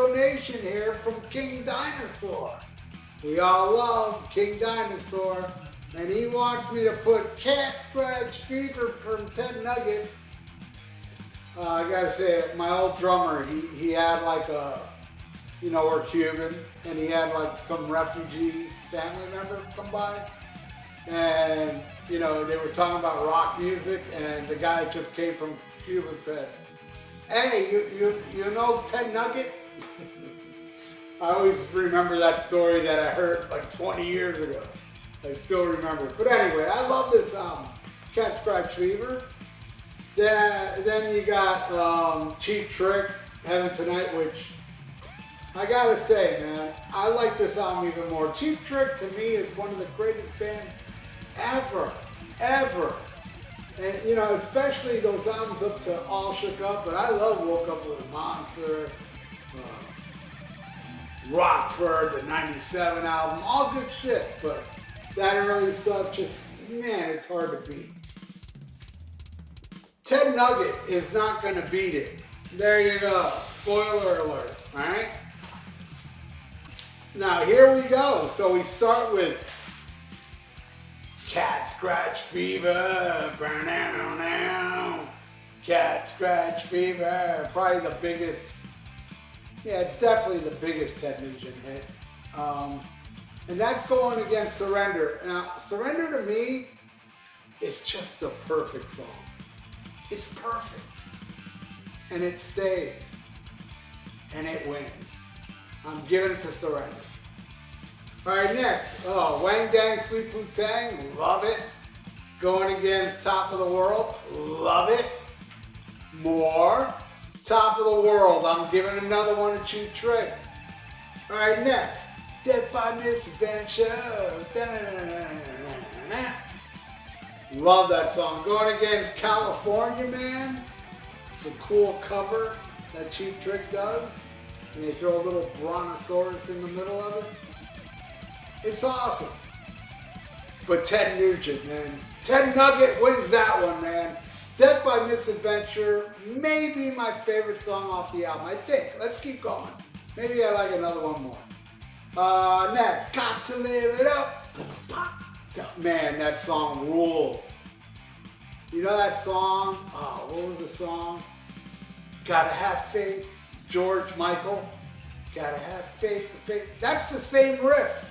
donation here from King Dinosaur. We all love King Dinosaur, and he wants me to put Cat Scratch Fever from Ted Nugent. I gotta say, my old drummer, he had like a, you know, we're Cuban, and he had like some refugee family member come by, and you know, they were talking about rock music, and the guy just came from Cuba said, "Hey, you know Ted Nugent?" I always remember that story that I heard like 20 years ago. I still remember it. But anyway, I love this Cat Scratch Fever. Then you got Cheap Trick, Heaven Tonight, which I gotta say, man, I like this album even more. Cheap Trick to me is one of the greatest bands ever. And you know, especially those albums up to All Shook Up, but I love Woke Up With a Monster, Rockford, the 97 album, all good shit, but that early stuff just, man, it's hard to beat. Ted Nugent is not gonna beat it. There you go, spoiler alert, all right? Now here we go, so we start with Cat Scratch Fever, Cat Scratch Fever, probably the biggest, yeah, it's definitely the biggest Ted Nugent hit. And that's going against Surrender. Now, Surrender to me is just the perfect song. It's perfect. And it stays. And it wins. I'm giving it to Surrender. All right, next. Oh, Wang Dang Sweet Poo Tang, love it. Going against Top of the World, love it. More. Top of the World, I'm giving another one to Cheap Trick. All right, next. Death by Misadventure. Love that song. Going against California Man, the cool cover that Cheap Trick does. And they throw a little brontosaurus in the middle of it. It's awesome. But Ted Nugent, man. Ted Nugent wins that one, man. Death by Misadventure, maybe my favorite song off the album, I think. Let's keep going. Maybe I like another one more. Next, Got to Live It Up. Man, that song rules. You know that song? Oh, what was the song? Gotta Have Faith, George Michael. Gotta have faith. That's the same riff.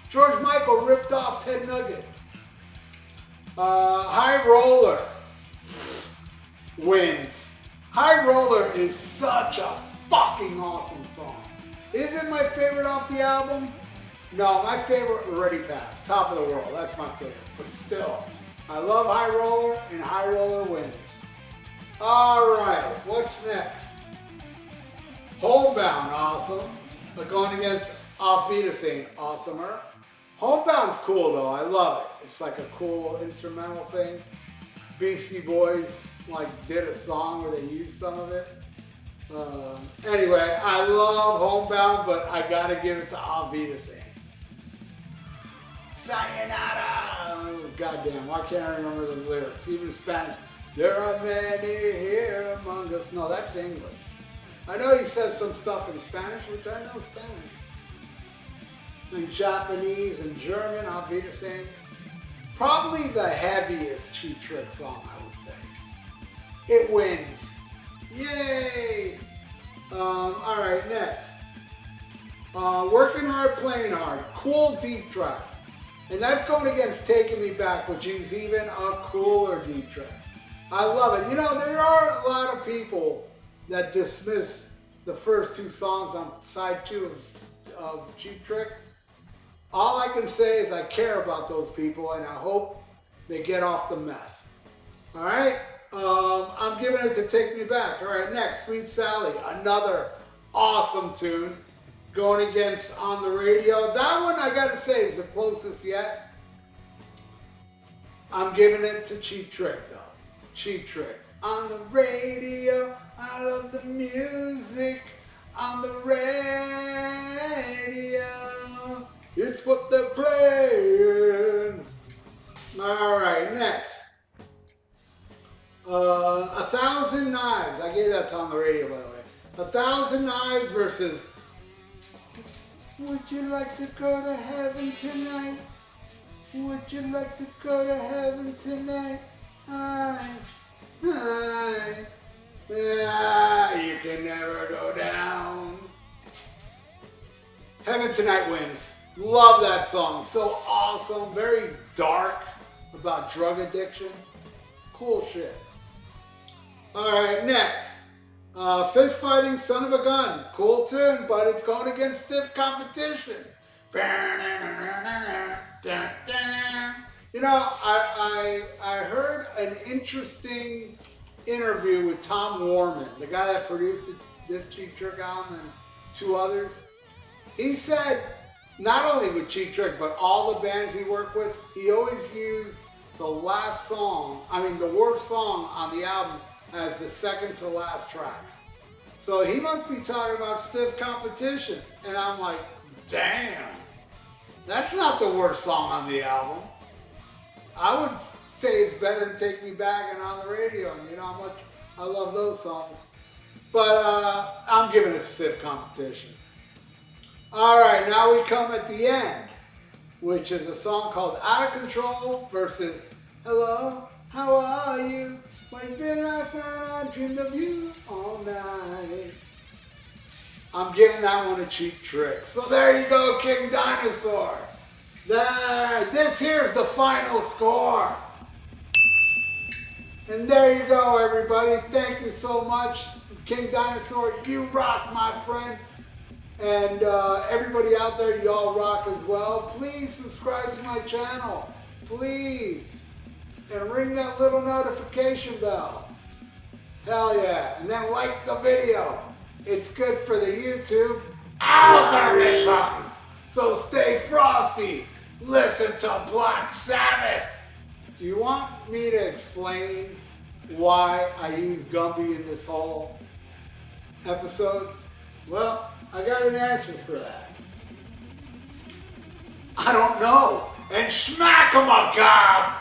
George Michael ripped off Ted Nugent. High Roller wins. High Roller is such a fucking awesome song. Is it my favorite off the album? No, my favorite already passed. Top of the World, that's my favorite. But still, I love High Roller, and High Roller wins. All right, what's next? Homebound, awesome. But going against Auf Wiedersehen, awesomer. Homebound's cool though, I love it. It's like a cool instrumental thing. Beastie Boys did a song where they used some of it. Anyway, I love Homebound, but I gotta give it to Auf Wiedersehen. Sayonara! Oh, goddamn, why can't I remember the lyrics? Even Spanish. There are many here among us. No, that's English. I know he says some stuff in Spanish, which I know Spanish. In Japanese and German, Auf Wiedersehen. Probably the heaviest Cheap Trick song, I would say. It wins. Yay! Alright, next. Working Hard, Playing Hard. Cool deep track. And that's going against Taking Me Back, which is even a cooler deep track. I love it. You know, there are a lot of people that dismiss the first two songs on side 2 of Cheap Trick. All I can say is I care about those people and I hope they get off the meth. All right? I'm giving it to Take Me Back. All right, next, Sweet Sally. Another awesome tune. Going against On the Radio. That one, I gotta say, is the closest yet. I'm giving it to Cheap Trick, though. Cheap Trick. On the radio, I love the music. On the radio, it's what they're playing. All right, next. 1,000 Knives. I gave that to On the Radio, by the way. 1,000 Knives Eyes versus Would you like to go to heaven tonight? Would you like to go to heaven tonight? You can never go down. Heaven Tonight wins. Love that song. So awesome. Very dark about drug addiction. Cool shit. Alright, next. Fist Fighting Son of a Gun. Cool tune, but it's going against stiff competition. You know, I heard an interesting interview with Tom Warman, the guy that produced this Cheap Trick album and two others. He said, not only with Cheap Trick, but all the bands he worked with, he always used the last song, the worst song on the album as the second to last track. So he must be talking about stiff competition. And I'm like, damn, that's not the worst song on the album. I would say it's better than Take Me Back and On the Radio. And you know how much I love those songs. But I'm giving it stiff competition. All right, now we come at the end, which is a song called Out of Control versus Hello, How Are You? When been last night I dreamed of you all night. I'm giving that one a Cheap Trick. So there you go, King Dinosaur. This here's the final score. And there you go, everybody. Thank you so much. King Dinosaur, you rock, my friend. And everybody out there, y'all rock as well. Please subscribe to my channel. Please. And ring that little notification bell. Hell yeah. And then like the video. It's good for the YouTube algorithms. So stay frosty. Listen to Black Sabbath. Do you want me to explain why I use Gumby in this whole episode? Well, I got an answer for that. I don't know. And smack 'em a gob.